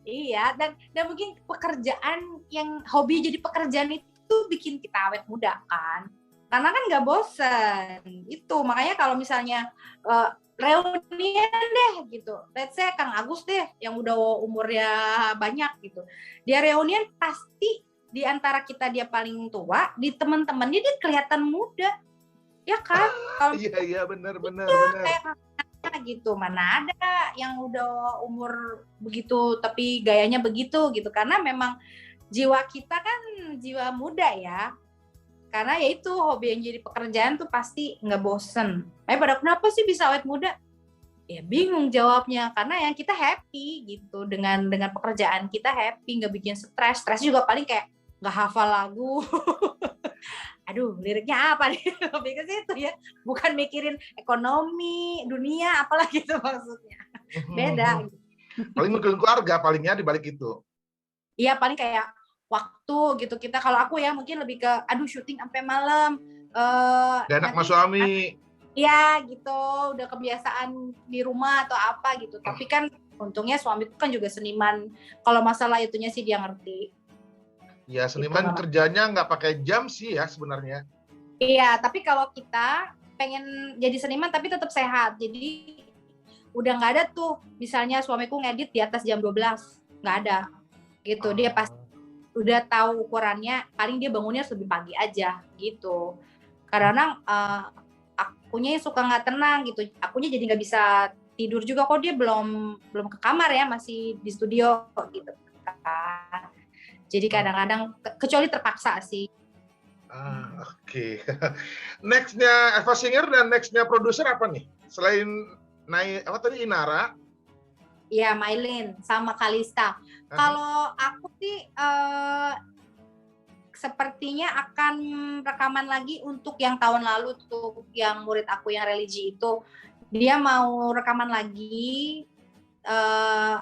Iya, dan mungkin pekerjaan yang hobi jadi pekerjaan itu bikin kita awet muda kan. Karena kan nggak bosen. Itu makanya kalau misalnya reunian deh gitu, let's say Kang Agus deh yang udah umurnya banyak gitu, dia reunian pasti di antara kita dia paling tua, di teman-temannya dia kelihatan muda, ya kan? Iya benar. Kayak gitu, mana ada yang udah umur begitu tapi gayanya begitu gitu, karena memang jiwa kita kan jiwa muda ya. Karena ya itu, hobi yang jadi pekerjaan tuh pasti nggak bosen. Pada kenapa sih bisa awet muda? Ya bingung jawabnya, karena yang kita happy gitu dengan pekerjaan kita, happy, nggak bikin stres. Stres juga paling kayak nggak hafal lagu. Aduh, liriknya apa nih? Lebih ke situ ya, bukan mikirin ekonomi dunia apalagi itu maksudnya. Beda. Paling mikirin keluarga palingnya di balik itu. Iya, paling kayak waktu gitu kita. Kalau aku ya mungkin lebih ke syuting sampai malam. Gak enak sama suami. Iya gitu, udah kebiasaan di rumah atau apa gitu. Tapi kan untungnya suamiku kan juga seniman. Kalau masalah itunya sih dia ngerti. Ya, Gitu, seniman Mama. kerjanya nggak pakai jam sih ya sebenarnya. Iya, tapi kalau kita pengen jadi seniman tapi tetap sehat, jadi udah nggak ada tuh misalnya suamiku ngedit di atas jam 12, nggak ada gitu. Dia pasti udah tahu ukurannya, paling dia bangunnya lebih pagi aja gitu. Karena akunya suka nggak tenang gitu, akunya jadi nggak bisa tidur juga, kok dia belum ke kamar ya, masih di studio gitu kan. Jadi kadang-kadang kecuali terpaksa sih. Oke. Nextnya Eva Singer dan nextnya produser apa nih? Selain apa tadi, Inara? Iya, Mailin sama Kalista. Kalau aku sih sepertinya akan rekaman lagi untuk yang tahun lalu tuh, yang murid aku yang religi itu. Dia mau rekaman lagi.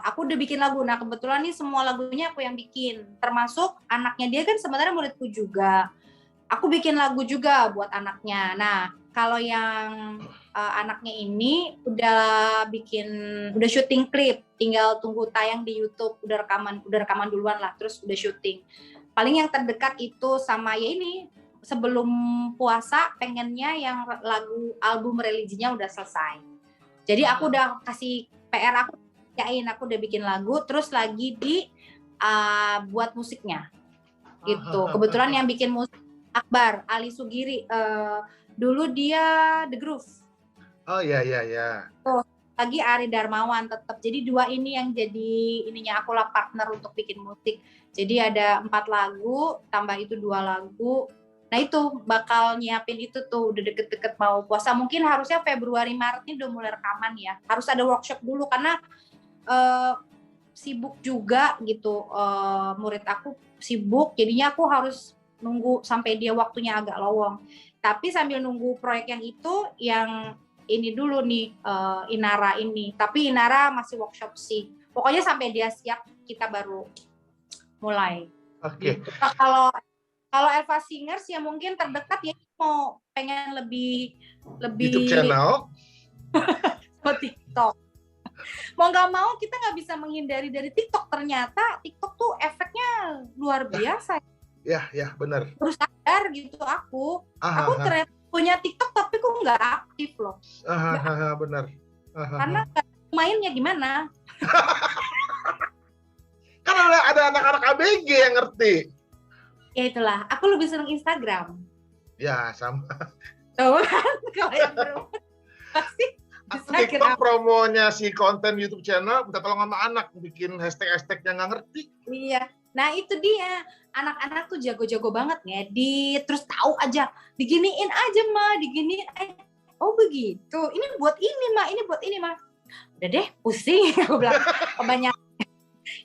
Aku udah bikin lagu. Nah, kebetulan nih semua lagunya aku yang bikin. Termasuk anaknya dia kan sebenarnya muridku juga. Aku bikin lagu juga buat anaknya. Nah, kalau yang anaknya ini udah syuting klip, tinggal tunggu tayang di YouTube. Udah rekaman duluan lah, terus udah syuting. Paling yang terdekat itu sama ya ini, sebelum puasa pengennya yang album religinya udah selesai. Jadi aku udah kasih PR, aku udah bikin lagu, terus lagi buat musiknya gitu. Kebetulan yang bikin musik Akbar Ali Sugiri, dulu dia The Groove. Oh ya. Tuh, lagi Ari Darmawan tetap. Jadi dua ini yang jadi ininya, aku lah partner untuk bikin musik. Jadi ada 4 lagu, tambah itu 2 lagu. Nah itu bakal nyiapin itu tuh, udah deket-deket mau puasa. Mungkin harusnya Februari Maret ini udah mulai rekaman ya. Harus ada workshop dulu karena sibuk juga gitu, murid aku sibuk, jadinya aku harus nunggu sampai dia waktunya agak lowong. Tapi sambil nunggu proyek yang itu, yang ini dulu nih, Inara ini. Tapi Inara masih workshop sih. Pokoknya sampai dia siap kita baru mulai. Oke. Gitu. Kalau Eva Singers ya mungkin terdekat ya, mau pengen lebih YouTube channel seperti TikTok. Mau nggak mau kita nggak bisa menghindari dari TikTok. Ternyata TikTok tuh efeknya luar biasa. Ya benar. Terus sadar gitu aku ternyata punya TikTok tapi kok nggak aktif loh. Benar. Karena mainnya gimana? Kan ada anak-anak ABG yang ngerti. Ya itulah, aku lebih seneng Instagram. Ya sama. Tuh kan, kalau yang pasti TikTok promonya si konten YouTube channel, minta tolong sama anak bikin hashtag yang nggak ngerti. Iya, nah itu dia, anak-anak tuh jago-jago banget ngedit, terus tahu aja, diginiin aja mah, diginiin aja. Oh begitu, ini buat ini mah. Udah deh, pusing aku bilang, kebanyakan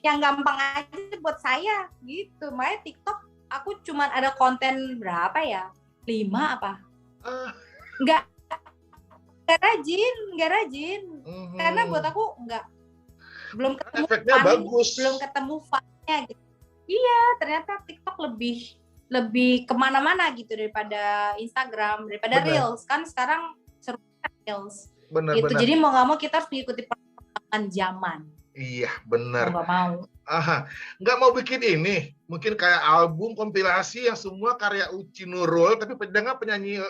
yang gampang aja buat saya gitu. Makanya TikTok aku cuman ada konten berapa ya? 5 apa? Enggak rajin. Karena buat aku belum ketemu efeknya bagus. Belum ketemu fun-nya gitu. Iya, ternyata TikTok lebih kemana-mana gitu daripada Instagram, daripada Reels. Kan sekarang seru Reels. Benar. Jadi mau nggak mau kita harus mengikuti perkembangan zaman. Iya, benar. Nggak mau. Nggak mau bikin ini, mungkin kayak album kompilasi yang semua karya Uci Nurul, tapi dengan penyanyi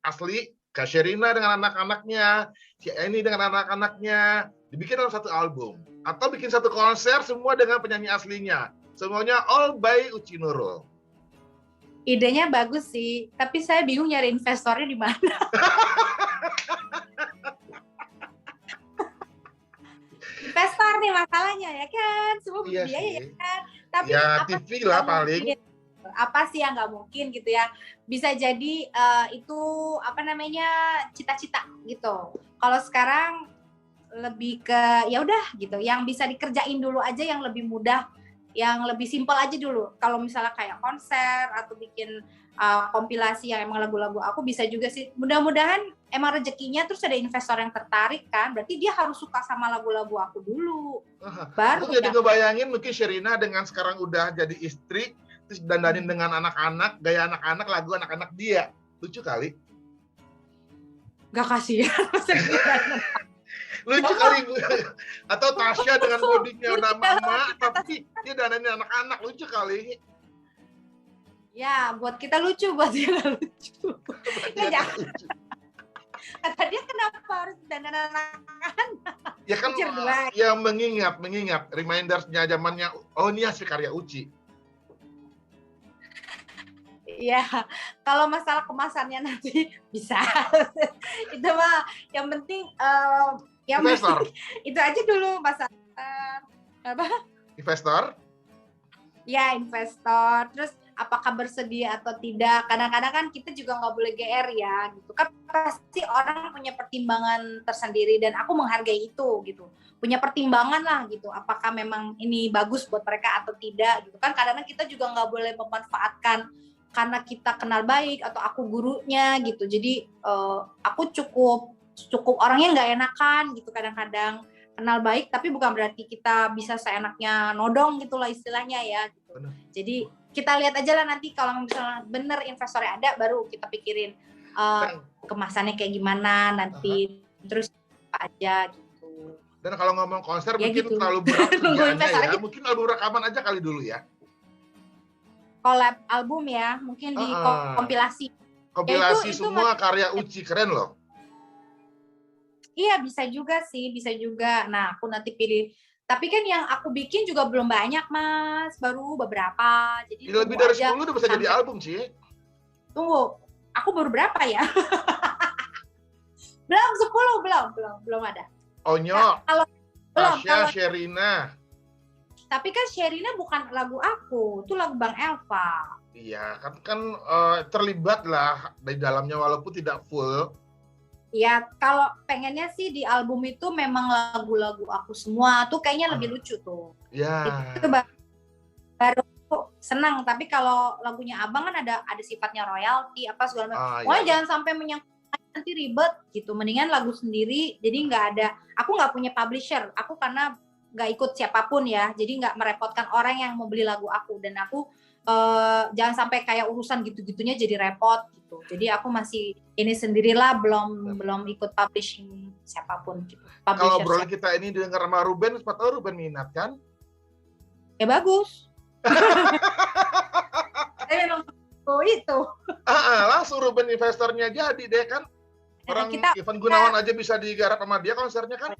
asli, Kak Sherina dengan anak-anaknya, si Eni dengan anak-anaknya, dibikin dalam satu album. Atau bikin satu konser semua dengan penyanyi aslinya. Semuanya all by Uci Nurul. Idenya bagus sih, tapi saya bingung nyari investornya di mana. Investor nih masalahnya ya kan, semua Iya biaya sih. ya kan. Tapi ya TV lah paling. Apa sih yang nggak mungkin gitu ya? Bisa jadi itu apa namanya cita-cita gitu. Kalau sekarang lebih ke ya udah gitu, yang bisa dikerjain dulu aja, yang lebih mudah, yang lebih simpel aja dulu. Kalau misalnya kayak konser atau bikin kompilasi yang emang lagu-lagu aku bisa juga sih. Mudah-mudahan emang rezekinya terus ada investor yang tertarik kan. Berarti dia harus suka sama lagu-lagu aku dulu. Baru aku jadi ngebayangin mungkin Sherina dengan sekarang udah jadi istri, terus dandanin dengan anak-anak, gaya anak-anak, lagu anak-anak dia. Lucu kali. Gak kasihan. Lucu kali. Atau Tasya dengan bodinya nama mama, tapi dia dandanin anak-anak. Lucu kali. Ya, buat kita lucu, buat dia nggak lucu. Ya, jangan. Kata dia kenapa harus dandan anak-anak? Ya kan, Pikir dua. ya mengingat remindersnya zamannya, oh ini hasil karya Uci. Iya, kalau masalah kemasannya nanti bisa. Itu mah yang penting Investor. itu aja dulu masalah apa? Investor. Ya, investor. Terus apakah bersedia atau tidak? Kadang-kadang kan kita juga nggak boleh GR ya, gitu. Kan pasti orang punya pertimbangan tersendiri dan aku menghargai itu, gitu. Punya pertimbangan lah, gitu. Apakah memang ini bagus buat mereka atau tidak, gitu kan? Kadang-kadang kita juga nggak boleh memanfaatkan karena kita kenal baik atau aku gurunya, gitu. Jadi aku cukup orangnya nggak enakan, gitu. Kadang-kadang kenal baik, tapi bukan berarti kita bisa seenaknya nodong gitulah istilahnya ya. Gitu. Jadi kita lihat aja lah nanti kalau misalnya bener investornya ada, baru kita pikirin kemasannya kayak gimana nanti, terus apa aja gitu. Dan kalau ngomong konser ya mungkin gitu. Terlalu berat kerjaannya ya, mungkin album rekaman aja kali dulu ya. Collab album ya, mungkin di kompilasi. Kompilasi ya, itu semua karya Uci, keren loh. Iya, bisa juga sih, bisa juga. Nah, aku nanti pilih. Tapi kan yang aku bikin juga belum banyak, Mas. Baru beberapa. Jadi lebih dari 10 udah bisa jadi album, Ci. Tunggu, aku baru berapa ya? belum ada. Onyo, nah, Tasya, Sherina. Tapi kan Sherina bukan lagu aku, itu lagu Bang Elva. Iya, kan terlibat lah di dalamnya walaupun tidak full. Ya, kalau pengennya sih di album itu memang lagu-lagu aku semua tuh kayaknya lebih lucu tuh. Iya. Itu baru senang. Tapi kalau lagunya Abang kan ada sifatnya royalti apa segala macam. Pokoknya jangan sampai menyangkut nanti ribet gitu. Mendingan lagu sendiri. Jadi nggak ada. Aku nggak punya publisher. Aku karena nggak ikut siapapun ya. Jadi nggak merepotkan orang yang mau beli lagu aku. Dan aku jangan sampai kayak urusan gitu-gitunya jadi repot gitu. Jadi aku masih ini sendirilah, belum ikut publishing siapapun gitu. Kalau obrolan kita ini dengar sama Ruben, sepatutnya Ruben minat kan? Ya bagus. Memang itu. Langsung Ruben investornya jadi deh kan. Orang Ivan Gunawan aja bisa digarap sama dia konsernya kan?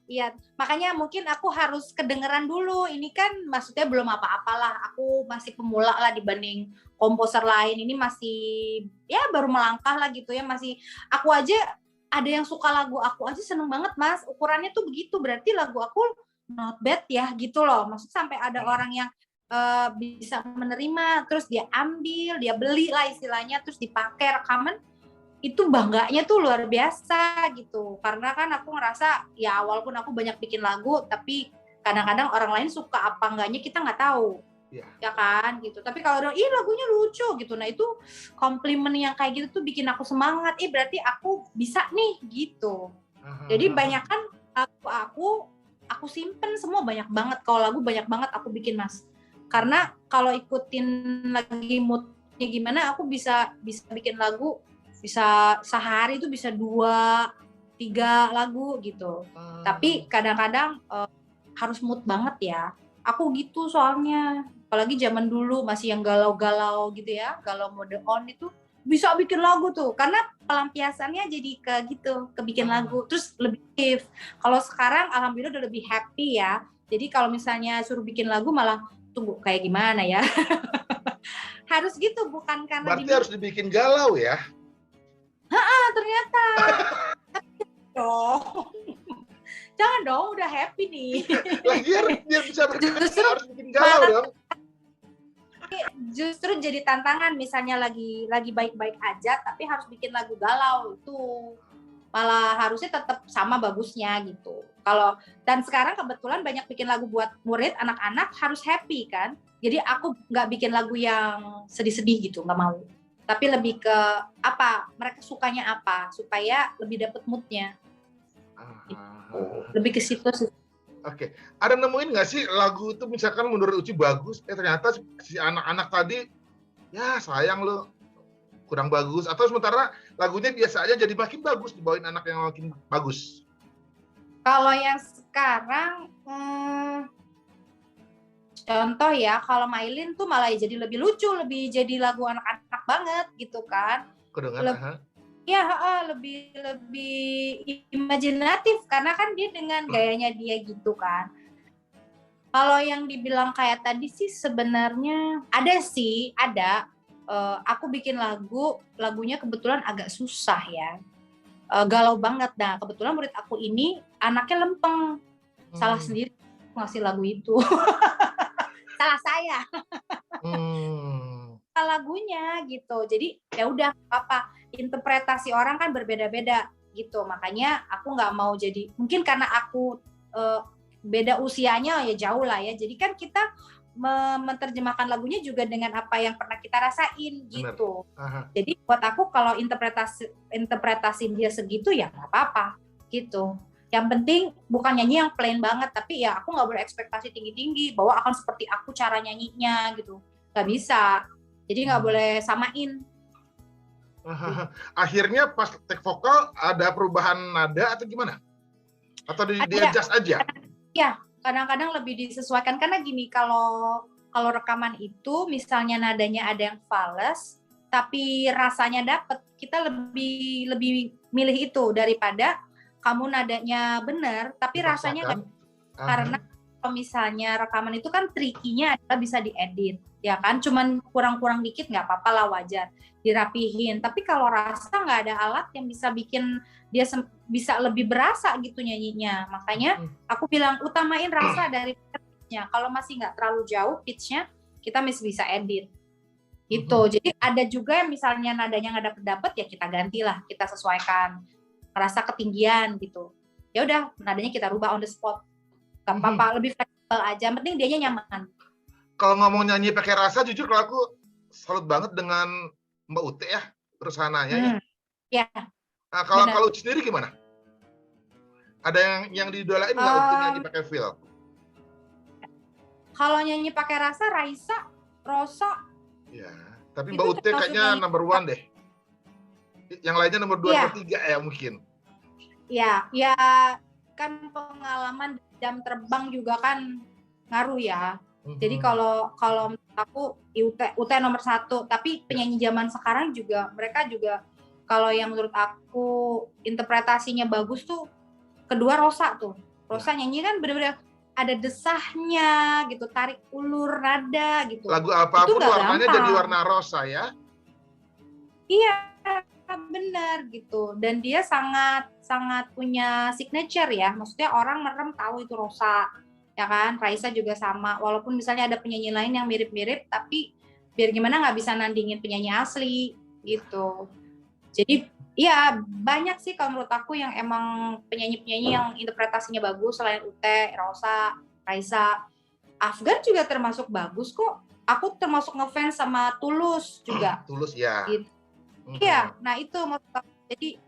Iya, makanya mungkin aku harus kedengeran dulu. Ini kan maksudnya belum apa-apalah. Aku masih pemula lah dibanding komposer lain. Ini masih ya baru melangkah lah gitu ya. Masih aku aja ada yang suka lagu aku aja seneng banget, Mas. Ukurannya tuh begitu. Berarti lagu aku not bad ya gitu loh. Maksud sampai ada orang yang bisa menerima, terus dia ambil, dia beli lah istilahnya, terus dipakai rekaman. Itu bangganya tuh luar biasa gitu, karena kan aku ngerasa ya walaupun aku banyak bikin lagu tapi kadang-kadang orang lain suka apa enggaknya kita nggak tahu ya kan gitu. Tapi kalau lagunya lucu gitu, nah itu komplimen yang kayak gitu tuh bikin aku semangat, berarti aku bisa nih gitu. Jadi banyak kan aku simpen semua, banyak banget. Kalau lagu banyak banget aku bikin, Mas, karena kalau ikutin lagi moodnya gimana aku bisa bikin lagu. Bisa sehari itu bisa 2-3 lagu gitu. Tapi kadang-kadang harus mood banget ya. Aku gitu soalnya. Apalagi zaman dulu masih yang galau-galau gitu ya. Galau mode on itu bisa bikin lagu tuh. Karena pelampiasannya jadi kebikin lagu. Terus lebih aktif. Kalau sekarang alhamdulillah udah lebih happy ya. Jadi kalau misalnya suruh bikin lagu malah tunggu kayak gimana ya. Harus gitu, bukan karena berarti harus dibikin galau ya. Ternyata dong. Jangan dong, udah happy nih. Biar bisa berkata harus bikin galau dong. Justru jadi tantangan, misalnya lagi baik-baik aja tapi harus bikin lagu galau, itu malah harusnya tetap sama bagusnya gitu. Dan sekarang kebetulan banyak bikin lagu buat murid, anak-anak harus happy kan. Jadi aku nggak bikin lagu yang sedih-sedih gitu, nggak mau. Tapi lebih ke apa, mereka sukanya apa, supaya lebih dapet moodnya. Lebih ke situ sih. Oke. Ada nemuin nggak sih lagu itu misalkan menurut Uci bagus, ternyata si anak-anak tadi, ya sayang lo, kurang bagus. Atau sementara lagunya biasa aja jadi makin bagus, dibawain anak yang makin bagus. Kalau yang sekarang, Contoh ya, kalau Mailin tuh malah jadi lebih lucu, lebih jadi lagu anak-anak banget gitu kan. Kedengaran, Ya, lebih imajinatif karena kan dia dengan gayanya dia gitu kan. Kalau yang dibilang kayak tadi sih sebenarnya ada. Aku bikin lagunya kebetulan agak susah ya. Galau banget. Nah, kebetulan murid aku ini anaknya lempeng. Salah sendiri ngasih lagu itu. Salah saya. Lagunya gitu. Jadi ya udah apa, interpretasi orang kan berbeda-beda gitu. Makanya aku nggak mau jadi, mungkin karena aku beda usianya ya jauh lah ya. Jadi kan kita menerjemahkan lagunya juga dengan apa yang pernah kita rasain gitu. Jadi buat aku kalau interpretasi dia segitu ya nggak apa-apa gitu. Yang penting bukan nyanyi yang plain banget, tapi ya aku nggak boleh ekspektasi tinggi-tinggi bahwa akan seperti aku cara nyanyinya gitu. Nggak bisa. Jadi nggak boleh samain. Akhirnya pas take vokal ada perubahan nada atau gimana? Atau di-adjust aja? Ya, kadang-kadang lebih disesuaikan karena gini, kalau rekaman itu misalnya nadanya ada yang fals, tapi rasanya dapet, kita lebih milih itu daripada kamu nadanya benar, tapi rasanya nggak. Karena kalau misalnya rekaman itu kan trikinya adalah bisa diedit, ya kan? Cuman kurang-kurang dikit nggak apa-apa lah, wajar, dirapihin. Tapi kalau rasa nggak ada alat yang bisa bikin dia bisa lebih berasa gitu nyanyinya. Makanya aku bilang utamain rasa dari pitch-nya. Kalau masih nggak terlalu jauh pitch-nya, kita masih bisa edit. Gitu. Jadi ada juga yang misalnya nadanya nggak dapet ya kita gantilah, kita sesuaikan rasa ketinggian gitu. Ya udah, nadanya kita rubah on the spot. Gak apa-apa, lebih fleksibel aja. Yang penting dianya nyaman. Kalau ngomong nyanyi pakai rasa, jujur kalau aku salut banget dengan Mbak Ute ya, Rusanaya. Ya. Nah, kalau Uci sendiri gimana? Ada yang didolain nggak Uci nyanyi pakai feel? Kalau nyanyi pakai rasa, Raisa, Rosa. Ya, tapi Mbak Ute kayaknya number 1 deh. Yang lainnya nomor 2, nomor 3 ya mungkin. Ya kan pengalaman jam terbang juga kan ngaruh ya. Jadi kalau aku UT nomor 1, tapi penyanyi zaman sekarang juga mereka juga kalau yang menurut aku interpretasinya bagus tuh kedua Rosa tuh. Rosa nyanyi kan benar-benar ada desahnya gitu, tarik ulur nada gitu. Lagu apapun warnanya jadi warna rosa ya. Iya, benar gitu. Dan dia sangat punya signature ya. Maksudnya orang merem tahu itu Rosa. Ya kan? Raisa juga sama. Walaupun misalnya ada penyanyi lain yang mirip-mirip, tapi biar gimana nggak bisa nandingin penyanyi asli gitu. Jadi ya banyak sih kalau menurut aku yang emang penyanyi-penyanyi yang interpretasinya bagus selain Ute, Rosa, Raisa. Afgan juga termasuk bagus kok. Aku termasuk ngefans sama Tulus juga. Tulus ya. Gitu. Iya, nah itu maksud aku. Jadi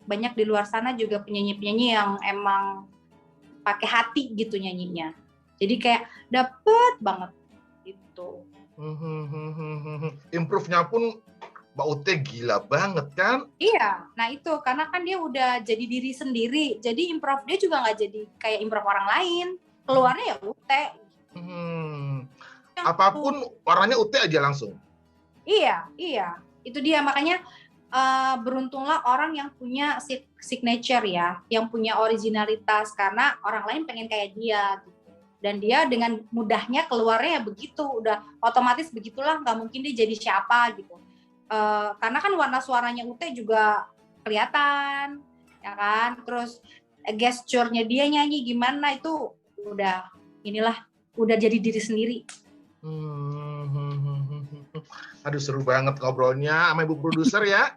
banyak di luar sana juga penyanyi-penyanyi yang emang pakai hati gitu nyanyinya. Jadi kayak dapet banget gitu. Improve-nya pun Mbak Ute gila banget kan? Iya, nah itu karena kan dia udah jadi diri sendiri. Jadi improve dia juga nggak jadi kayak improve orang lain. Keluarnya ya Ute. Apapun warnanya Ute aja langsung. Iya. Itu dia makanya beruntunglah orang yang punya signature ya, yang punya originalitas karena orang lain pengen kayak dia gitu. Dan dia dengan mudahnya keluarnya ya begitu, udah otomatis begitulah, nggak mungkin dia jadi siapa gitu. Karena kan warna suaranya Ute juga kelihatan, ya kan. Terus gesturnya dia nyanyi gimana itu udah jadi diri sendiri. Aduh seru banget ngobrolnya sama Ibu produser ya.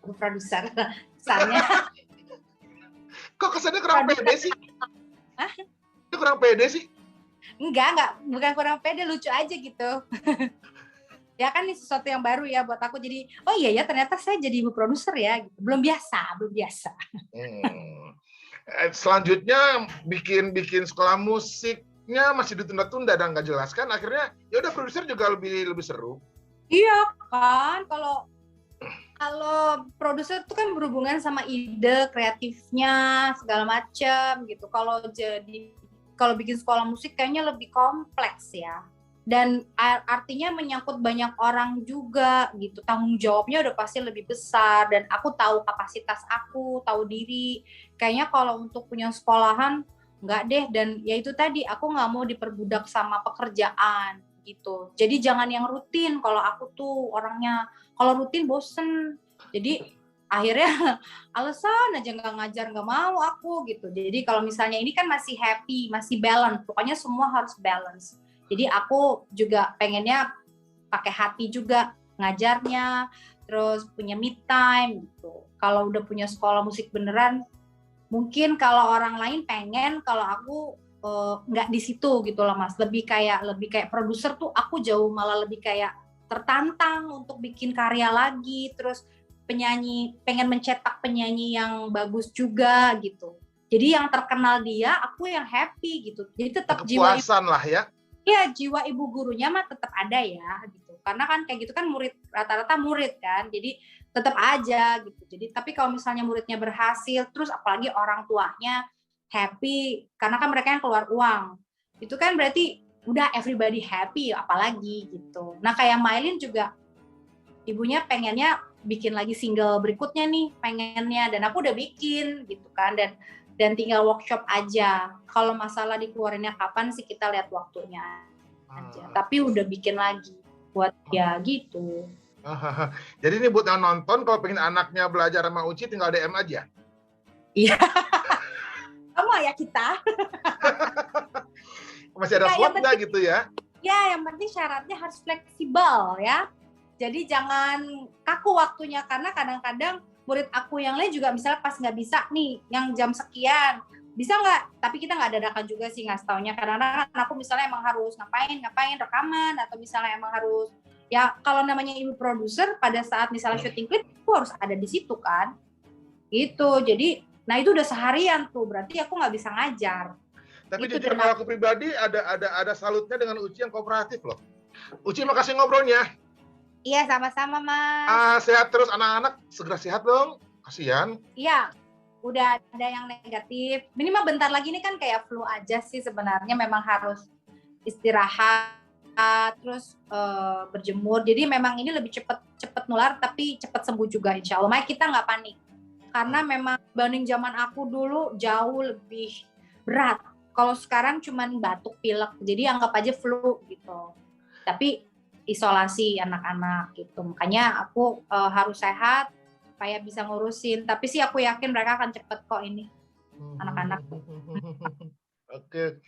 Ibu produser, misalnya. Kok kesannya kurang pede sih? Itu kurang pede sih? Enggak, bukan kurang pede, lucu aja gitu. Ya kan ini sesuatu yang baru ya buat aku, jadi oh iya ya ternyata saya jadi ibu produser ya, gitu. Belum biasa. Selanjutnya bikin sekolah musiknya masih ditunda-tunda dan nggak jelas kan, akhirnya ya udah produser juga lebih seru. Iya kan, kalau produser itu kan berhubungan sama ide kreatifnya segala macam gitu. Kalau jadi kalau bikin sekolah musik kayaknya lebih kompleks ya. Dan artinya menyangkut banyak orang juga gitu. Tanggung jawabnya udah pasti lebih besar, dan aku tahu kapasitas aku, tahu diri. Kayaknya kalau untuk punya sekolahan nggak deh, dan ya itu tadi, aku nggak mau diperbudak sama pekerjaan gitu. Jadi jangan yang rutin, kalau aku tuh orangnya kalau rutin bosen. Jadi akhirnya alasan aja nggak ngajar, nggak mau aku gitu. Jadi kalau misalnya ini kan masih happy, masih balance, pokoknya semua harus balance. Jadi aku juga pengennya pakai hati juga ngajarnya, terus punya me time gitu. Kalau udah punya sekolah musik beneran, mungkin kalau orang lain pengen, kalau aku nggak di situ gitu loh Mas. Lebih kayak produser tuh aku jauh malah lebih kayak tertantang untuk bikin karya lagi, terus penyanyi, pengen mencetak penyanyi yang bagus juga gitu. Jadi yang terkenal dia, aku yang happy gitu. Jadi tetap jiwa Kepuasan lah ya. ya, jiwa ibu gurunya mah tetap ada ya gitu. Karena kan kayak gitu kan murid, rata-rata murid kan. Jadi tetap aja gitu. Jadi tapi kalau misalnya muridnya berhasil, terus apalagi orang tuanya happy karena kan mereka yang keluar uang. Itu kan berarti udah everybody happy, apalagi gitu. Nah, kayak Mailin juga ibunya pengennya bikin lagi single berikutnya nih, pengennya, dan aku udah bikin gitu kan, dan tinggal workshop aja. Kalau masalah dikeluarinnya kapan sih, kita lihat waktunya aja. Tapi udah bikin lagi buat ya gitu. Jadi ini buat yang nonton, kalau pengen anaknya belajar sama Uci tinggal DM aja. Iya. Sama ya kita. Masih ada slot nggak gitu ya? Ya, yang penting syaratnya harus fleksibel ya. Jadi jangan kaku waktunya, karena kadang-kadang murid aku yang lain juga misalnya pas nggak bisa nih yang jam sekian, bisa nggak? Tapi kita nggak dadakan juga sih ngasih taunya. Kadang-kadang aku misalnya emang harus ngapain rekaman, atau misalnya emang harus, ya kalau namanya ibu produser pada saat misalnya syuting klip aku harus ada di situ kan, gitu. Jadi nah itu udah seharian tuh, berarti aku nggak bisa ngajar. Tapi Itu jujur kalau aku pribadi ada salutnya dengan Uci yang kooperatif loh. Uci, makasih ngobrolnya. Iya, sama-sama Mas. Sehat terus, anak-anak segera sehat dong. Kasihan. Iya, udah ada yang negatif. Minimal bentar lagi ini kan kayak flu aja sih sebenarnya, memang harus istirahat, terus berjemur. Jadi memang ini lebih cepet nular, tapi cepet sembuh juga insya Allah. Makanya kita nggak panik. Karena memang banding zaman aku dulu jauh lebih berat. Kalau sekarang cuman batuk pilek, jadi anggap aja flu gitu. Tapi isolasi anak-anak gitu. Makanya aku harus sehat supaya bisa ngurusin. Tapi sih aku yakin mereka akan cepet kok ini, anak-anak. Oke.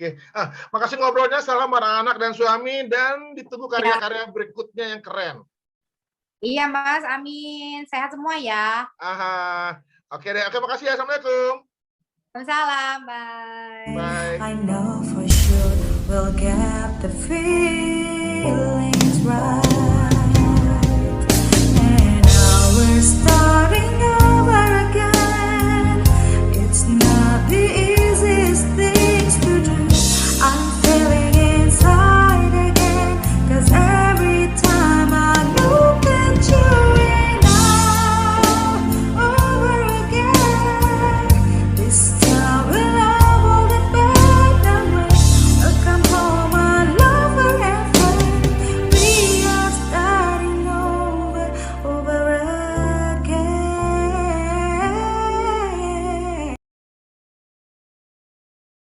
Makasih ngobrolnya. Salam anak-anak dan suami, dan ditunggu karya-karya berikutnya yang keren. Iya Mas, amin. Sehat semua ya. Oke deh. Oke, makasih ya. Assalamualaikum. Salam, bye. Bye. I know for sure we'll get the feeling.